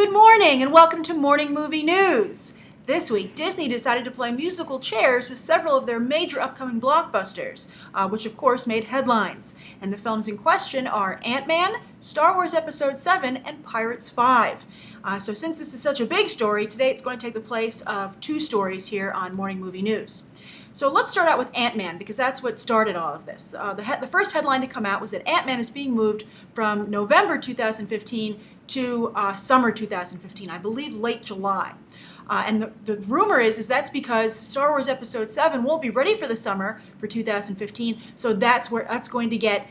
Good morning and welcome to Morning Movie News. This week, Disney decided to play musical chairs with several of their major upcoming blockbusters, which of course made headlines. And the films in question are Ant-Man, Star Wars Episode 7, and Pirates 5. So since this is such a big story, today it's going to take the place of two stories here on Morning Movie News. So let's start out with Ant-Man, because that's what started all of this. The first headline to come out was that Ant-Man is being moved from November 2015 to summer 2015, I believe late July. And the rumor is that's because Star Wars Episode 7 won't be ready for the summer for 2015, so that's going to get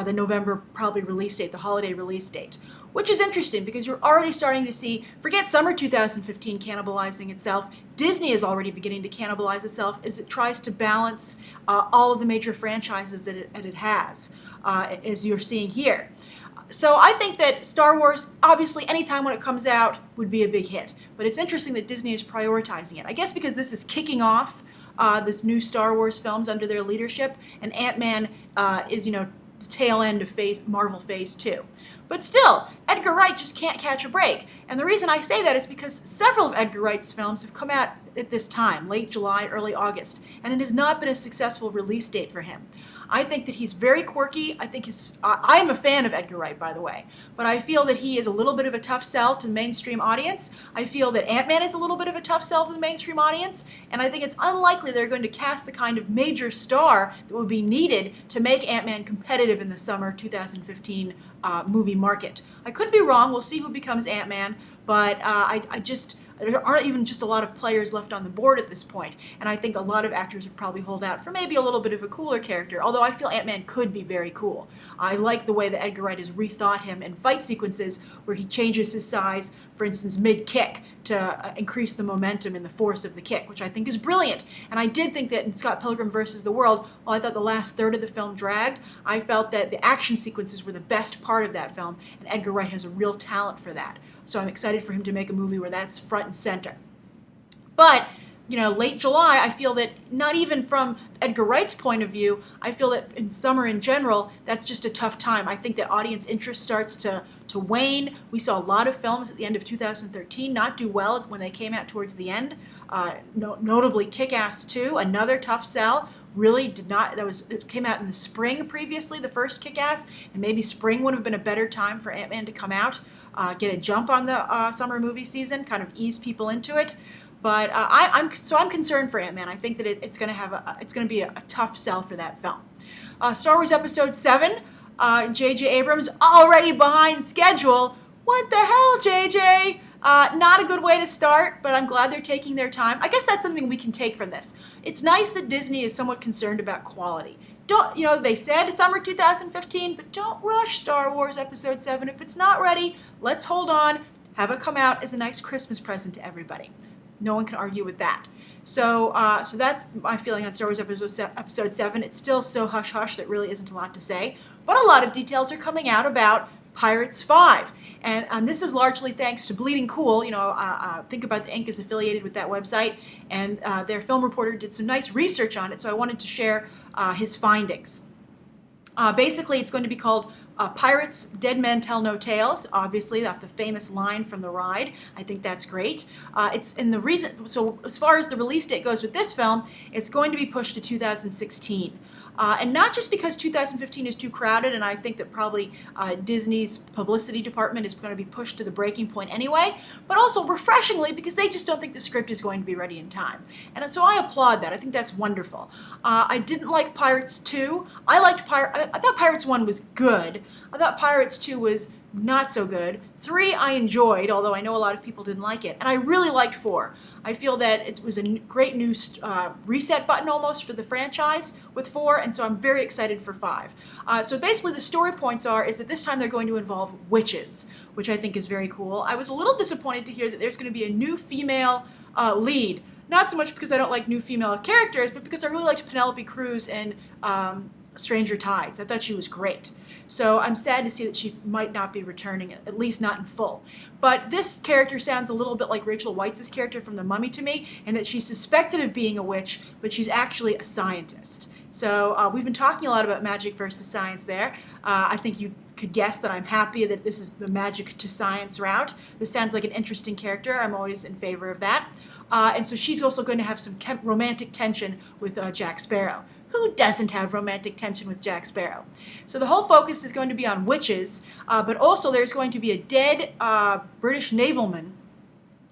the November probably release date, the holiday release date. Which is interesting because you're already starting to see, forget summer 2015 cannibalizing itself, Disney is already beginning to cannibalize itself as it tries to balance all of the major franchises that it has, as you're seeing here. So I think that Star Wars, obviously, anytime when it comes out, would be a big hit. But it's interesting that Disney is prioritizing it. I guess because this is kicking off this new Star Wars films under their leadership, and Ant-Man is, the tail end of Marvel Phase 2. But still, Edgar Wright just can't catch a break. And the reason I say that is because several of Edgar Wright's films have come out at this time, late July, early August, and it has not been a successful release date for him. I think that he's very quirky. I am a fan of Edgar Wright, by the way, but I feel that he is a little bit of a tough sell to the mainstream audience. I feel that Ant-Man is a little bit of a tough sell to the mainstream audience, and I think it's unlikely they're going to cast the kind of major star that would be needed to make Ant-Man competitive in the summer 2015 movie market. I could be wrong. We'll see who becomes Ant-Man, but there aren't even just a lot of players left on the board at this point, and I think a lot of actors would probably hold out for maybe a little bit of a cooler character, although I feel Ant-Man could be very cool. I like the way that Edgar Wright has rethought him in fight sequences where he changes his size, for instance, mid-kick, to increase the momentum and the force of the kick, which I think is brilliant. And I did think that in Scott Pilgrim vs. the World, while I thought the last third of the film dragged, I felt that the action sequences were the best part of that film, and Edgar Wright has a real talent for that. So I'm excited for him to make a movie where that's front and center. But, late July, I feel that not even from Edgar Wright's point of view, I feel that in summer in general, that's just a tough time. I think that audience interest starts to wane. We saw a lot of films at the end of 2013 not do well when they came out towards the end. Notably Kick-Ass 2, another tough sell. Really did not, it came out in the spring previously, the first Kick-Ass, and maybe spring would have been a better time for Ant-Man to come out, get a jump on the summer movie season, kind of ease people into it. But I'm concerned for Ant-Man. I think that it's going to be a tough sell for that film. Star Wars Episode 7, J.J. Abrams already behind schedule. What the hell, J.J.? Not a good way to start, but I'm glad they're taking their time. I guess that's something we can take from this. It's nice that Disney is somewhat concerned about quality. They said summer 2015, but don't rush Star Wars Episode 7. If it's not ready, let's hold on, have it come out as a nice Christmas present to everybody. No one can argue with that. So that's my feeling on Star Wars Episode 7. It's still so hush-hush that really isn't a lot to say, but a lot of details are coming out about Pirates 5. And this is largely thanks to Bleeding Cool. Think About the Ink is affiliated with that website, and their film reporter did some nice research on it, so I wanted to share his findings. Basically, it's going to be called Pirates, Dead Men Tell No Tales. Obviously, that's the famous line from the ride. I think that's great. So as far as the release date goes with this film, it's going to be pushed to 2016. And not just because 2015 is too crowded, and I think that probably Disney's publicity department is going to be pushed to the breaking point anyway, but also refreshingly because they just don't think the script is going to be ready in time. And so I applaud that. I think that's wonderful. I didn't like Pirates 2. I thought Pirates 1 was good. I thought Pirates 2 was not so good. 3 I enjoyed, although I know a lot of people didn't like it. And I really liked 4. I feel that it was a great new reset button almost for the franchise with 4, and so I'm very excited for 5. So basically the story points is that this time they're going to involve witches, which I think is very cool. I was a little disappointed to hear that there's going to be a new female lead. Not so much because I don't like new female characters, but because I really liked Penelope Cruz in Stranger Tides. I thought she was great. So I'm sad to see that she might not be returning, at least not in full. But this character sounds a little bit like Rachel Weisz's character from The Mummy to me, and that she's suspected of being a witch, but she's actually a scientist. So we've been talking a lot about magic versus science there. I think could guess that I'm happy that this is the magic to science route. This sounds like an interesting character. I'm always in favor of that. And so she's also going to have some romantic tension with Jack Sparrow. Who doesn't have romantic tension with Jack Sparrow? So the whole focus is going to be on witches, but also there's going to be a dead British navalman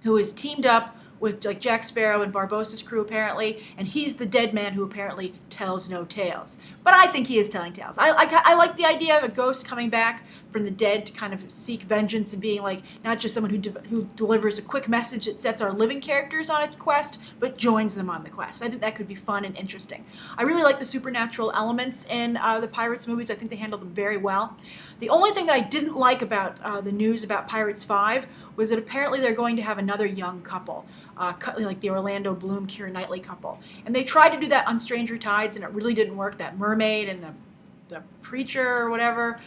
who is teamed up with like Jack Sparrow and Barbossa's crew apparently, and he's the dead man who apparently tells no tales. But I think he is telling tales. I like the idea of a ghost coming back from the dead to kind of seek vengeance and being like not just someone who delivers a quick message that sets our living characters on a quest, but joins them on the quest. I think that could be fun and interesting. I really like the supernatural elements in the Pirates movies. I think they handled them very well. The only thing that I didn't like about the news about Pirates 5 was that apparently they're going to have another young couple. Like the Orlando Bloom, Keira Knightley couple. And they tried to do that on Stranger Tides, and it really didn't work. That mermaid and the preacher or whatever,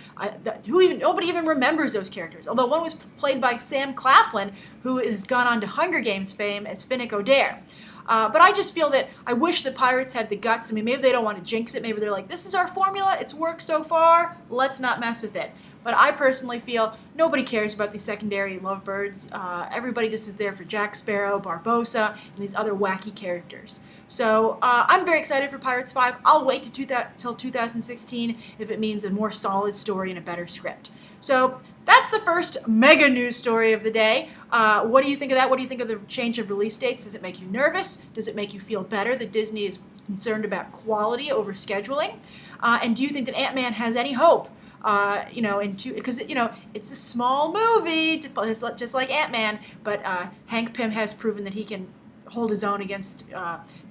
nobody even remembers those characters. Although one was played by Sam Claflin, who has gone on to Hunger Games fame as Finnick Odair. But I just feel that I wish the Pirates had the guts. I mean, maybe they don't want to jinx it. Maybe they're like, this is our formula. It's worked so far. Let's not mess with it. But I personally feel nobody cares about these secondary lovebirds. Everybody just is there for Jack Sparrow, Barbossa, and these other wacky characters. So I'm very excited for Pirates 5. I'll wait till 2016 if it means a more solid story and a better script. So that's the first mega news story of the day. What do you think of that? What do you think of the change of release dates? Does it make you nervous? Does it make you feel better that Disney is concerned about quality over scheduling? And do you think that Ant-Man has any hope? Because it's a small movie, just like Ant-Man, but Hank Pym has proven that he can hold his own against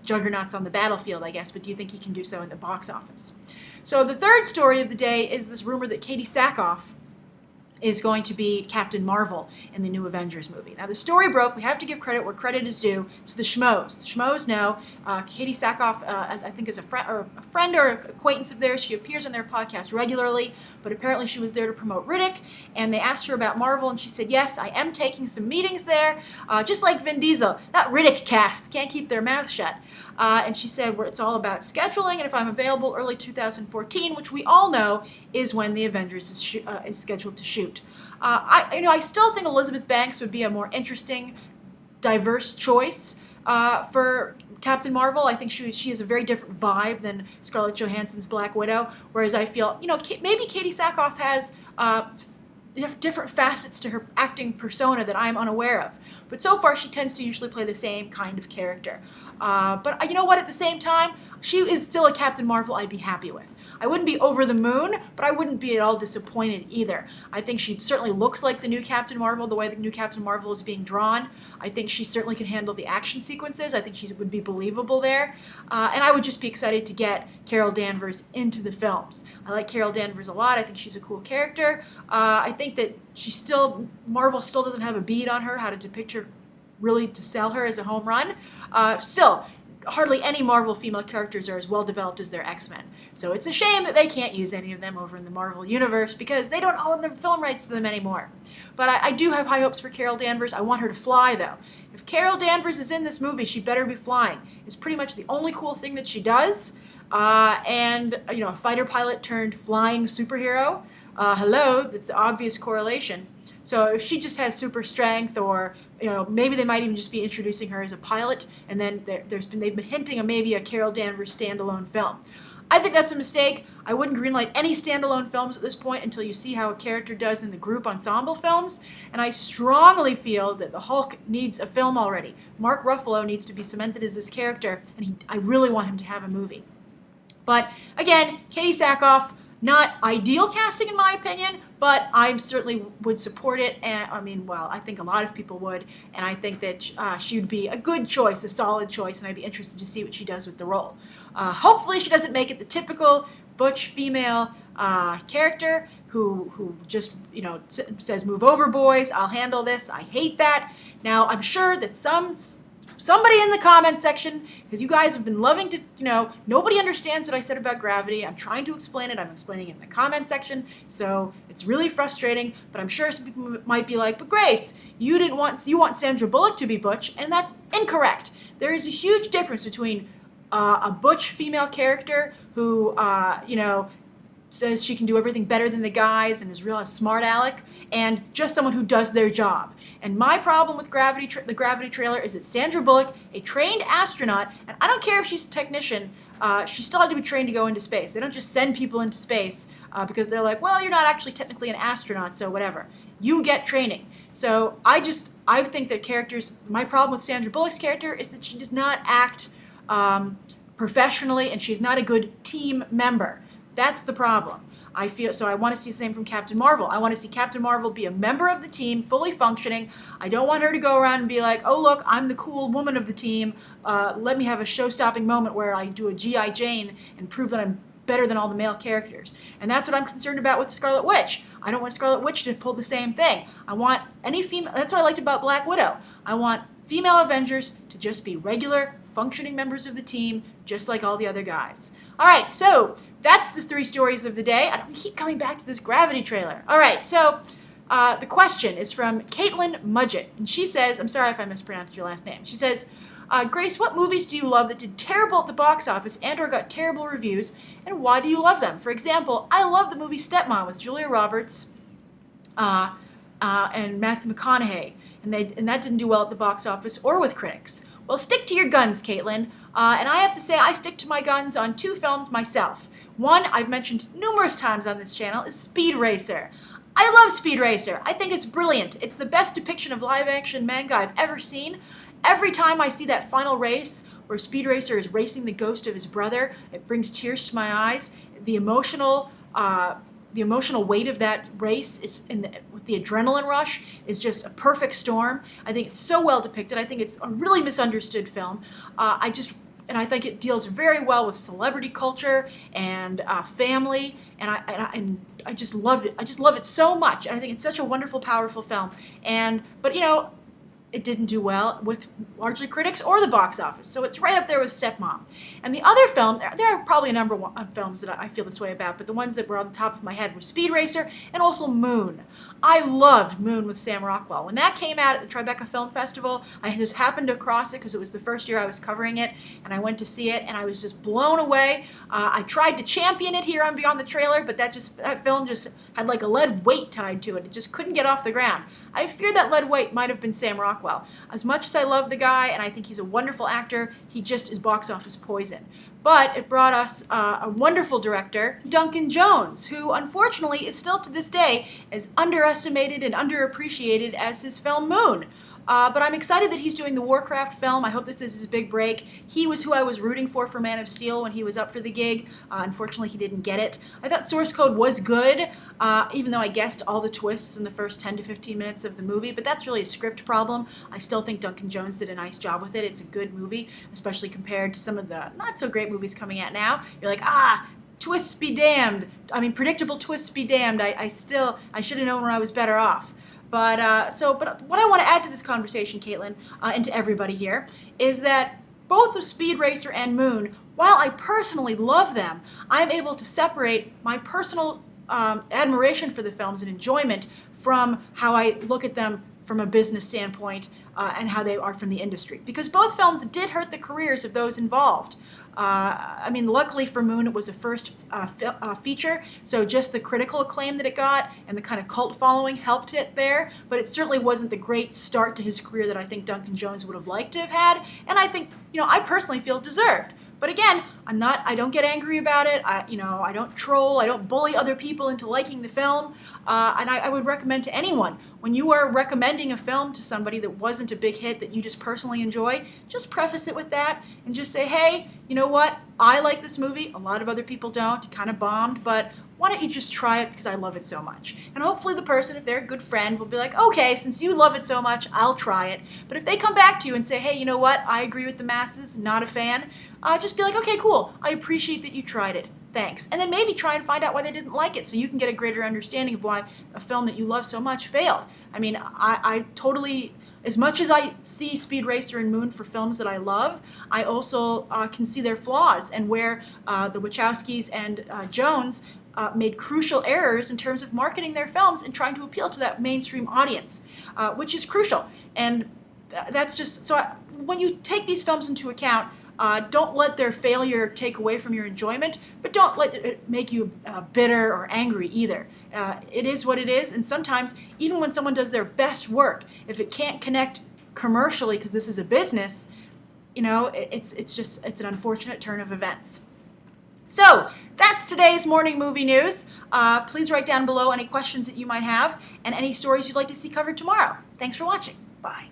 juggernauts on the battlefield, I guess, but do you think he can do so in the box office? So the third story of the day is this rumor that Katie Sackhoff is going to be Captain Marvel in the new Avengers movie. Now, the story broke. We have to give credit where credit is due to the Schmoes. The Schmoes know Katie Sackhoff, as a friend or acquaintance of theirs. She appears on their podcast regularly, but apparently she was there to promote Riddick, and they asked her about Marvel, and she said, yes, I am taking some meetings there, just like Vin Diesel. That Riddick cast can't keep their mouth shut. And she said it's all about scheduling, and if I'm available early 2014, which we all know is when the Avengers is scheduled to shoot. I still think Elizabeth Banks would be a more interesting, diverse choice for Captain Marvel. I think she has a very different vibe than Scarlett Johansson's Black Widow, whereas I feel, maybe Katie Sackhoff has different facets to her acting persona that I'm unaware of. But so far, she tends to usually play the same kind of character. But you know what? At the same time, she is still a Captain Marvel I'd be happy with. I wouldn't be over the moon, but I wouldn't be at all disappointed either. I think she certainly looks like the new Captain Marvel, the way the new Captain Marvel is being drawn. I think she certainly can handle the action sequences. I think she would be believable there. And I would just be excited to get Carol Danvers into the films. I like Carol Danvers a lot. I think she's a cool character. I think that Marvel still doesn't have a bead on her, how to depict her, really to sell her as a home run. Still, hardly any Marvel female characters are as well developed as their X-Men. So it's a shame that they can't use any of them over in the Marvel Universe because they don't own the film rights to them anymore. But I do have high hopes for Carol Danvers. I want her to fly, though. If Carol Danvers is in this movie, she better be flying. It's pretty much the only cool thing that she does. And a fighter pilot turned flying superhero. Hello, that's an obvious correlation. So if she just has super strength, or maybe they might even just be introducing her as a pilot, and then they've been hinting of maybe a Carol Danvers standalone film. I think that's a mistake. I wouldn't greenlight any standalone films at this point until you see how a character does in the group ensemble films, and I strongly feel that the Hulk needs a film already. Mark Ruffalo needs to be cemented as this character, and I really want him to have a movie. But again, Katie Sackhoff, not ideal casting in my opinion, but I certainly would support it. And I think a lot of people would, and I think that she would be a good choice, a solid choice, and I'd be interested to see what she does with the role. Hopefully she doesn't make it the typical butch female character who just says, move over boys, I'll handle this. I hate that. Now I'm sure that somebody in the comment section, because you guys have been loving to, nobody understands what I said about Gravity. I'm trying to explain it. I'm explaining it in the comment section. So it's really frustrating, but I'm sure some people might be like, but Grace, you want Sandra Bullock to be butch, and that's incorrect. There is a huge difference between a butch female character who, says she can do everything better than the guys and is real a smart aleck, and just someone who does their job. And my problem with the Gravity trailer is that Sandra Bullock, a trained astronaut, and I don't care if she's a technician, she still had to be trained to go into space. They don't just send people into space because they're like, well, you're not actually technically an astronaut, so whatever. You get training. So I think that my problem with Sandra Bullock's character is that she does not act professionally, and she's not a good team member. That's the problem. I want to see the same from Captain Marvel. I want to see Captain Marvel be a member of the team, fully functioning. I don't want her to go around and be like, oh, look, I'm the cool woman of the team. Let me have a show-stopping moment where I do a G.I. Jane and prove that I'm better than all the male characters. And that's what I'm concerned about with Scarlet Witch. I don't want Scarlet Witch to pull the same thing. I want any female. That's what I liked about Black Widow. I want female Avengers to just be regular, functioning members of the team, just like all the other guys. All right, so that's the 3 stories of the day. We keep coming back to this Gravity trailer. All right, so the question is from Caitlin Mudgett, and she says, I'm sorry if I mispronounced your last name. She says, Grace, what movies do you love that did terrible at the box office and or got terrible reviews, and why do you love them? For example, I love the movie Stepmom with Julia Roberts and Matthew McConaughey, and that didn't do well at the box office or with critics. Well, stick to your guns, Caitlin. And I have to say, I stick to my guns on 2 films myself. One, I've mentioned numerous times on this channel, is Speed Racer. I love Speed Racer. I think it's brilliant. It's the best depiction of live-action manga I've ever seen. Every time I see that final race where Speed Racer is racing the ghost of his brother, it brings tears to my eyes. The emotional weight of that race with the adrenaline rush is just a perfect storm. I think it's so well depicted. I think it's a really misunderstood film. And I think it deals very well with celebrity culture and family, and I just loved it. I just love it so much, and I think it's such a wonderful, powerful film. But it didn't do well with largely critics or the box office, so it's right up there with Stepmom. And the other film, there are probably a number of films that I feel this way about, but the ones that were on the top of my head were Speed Racer and also Moon. I loved Moon with Sam Rockwell. When that came out at the Tribeca Film Festival, I just happened across it because it was the first year I was covering it, and I went to see it, and I was just blown away. I tried to champion it here on Beyond the Trailer, but that film just had like a lead weight tied to it. It just couldn't get off the ground. I fear that lead weight might have been Sam Rockwell. As much as I love the guy, and I think he's a wonderful actor, he just is box office poison. But it brought us a wonderful director, Duncan Jones, who unfortunately is still to this day as underestimated and underappreciated as his film Moon. But I'm excited that he's doing the Warcraft film. I hope this is his big break. He was who I was rooting for Man of Steel when he was up for the gig. Unfortunately, he didn't get it. I thought Source Code was good, even though I guessed all the twists in the first 10 to 15 minutes of the movie, but that's really a script problem. I still think Duncan Jones did a nice job with it. It's a good movie, especially compared to some of the not-so-great movies coming out now. You're like, twists be damned. I mean, predictable twists be damned. I should have known when I was better off. But what I want to add to this conversation, Caitlin, and to everybody here, is that both of Speed Racer and Moon, while I personally love them, I'm able to separate my personal admiration for the films and enjoyment from how I look at them from a business standpoint and how they are from the industry. Because both films did hurt the careers of those involved. Luckily for Moon, it was a first feature, so just the critical acclaim that it got and the kind of cult following helped it there, but it certainly wasn't the great start to his career that I think Duncan Jones would have liked to have had, and I think, I personally feel deserved. But again, I don't get angry about it. I don't troll. I don't bully other people into liking the film. And I would recommend to anyone, when you are recommending a film to somebody that wasn't a big hit that you just personally enjoy, just preface it with that and just say, hey, you know what? I like this movie. A lot of other people don't. It kind of bombed, but why don't you just try it because I love it so much? And hopefully the person, if they're a good friend, will be like, okay, since you love it so much, I'll try it. But if they come back to you and say, hey, you know what? I agree with the masses, not a fan, just be like, okay, cool. I appreciate that you tried it. Thanks. And then maybe try and find out why they didn't like it so you can get a greater understanding of why a film that you love so much failed. I mean, I totally... As much as I see Speed Racer and Moon for films that I love, I also can see their flaws and where the Wachowskis and Jones made crucial errors in terms of marketing their films and trying to appeal to that mainstream audience, which is crucial. And that's just... when you take these films into account, Don't let their failure take away from your enjoyment, but don't let it make you bitter or angry either. It is what it is, and sometimes, even when someone does their best work, if it can't connect commercially because this is a business, it's an unfortunate turn of events. So that's today's morning movie news. Please write down below any questions that you might have and any stories you'd like to see covered tomorrow. Thanks for watching. Bye.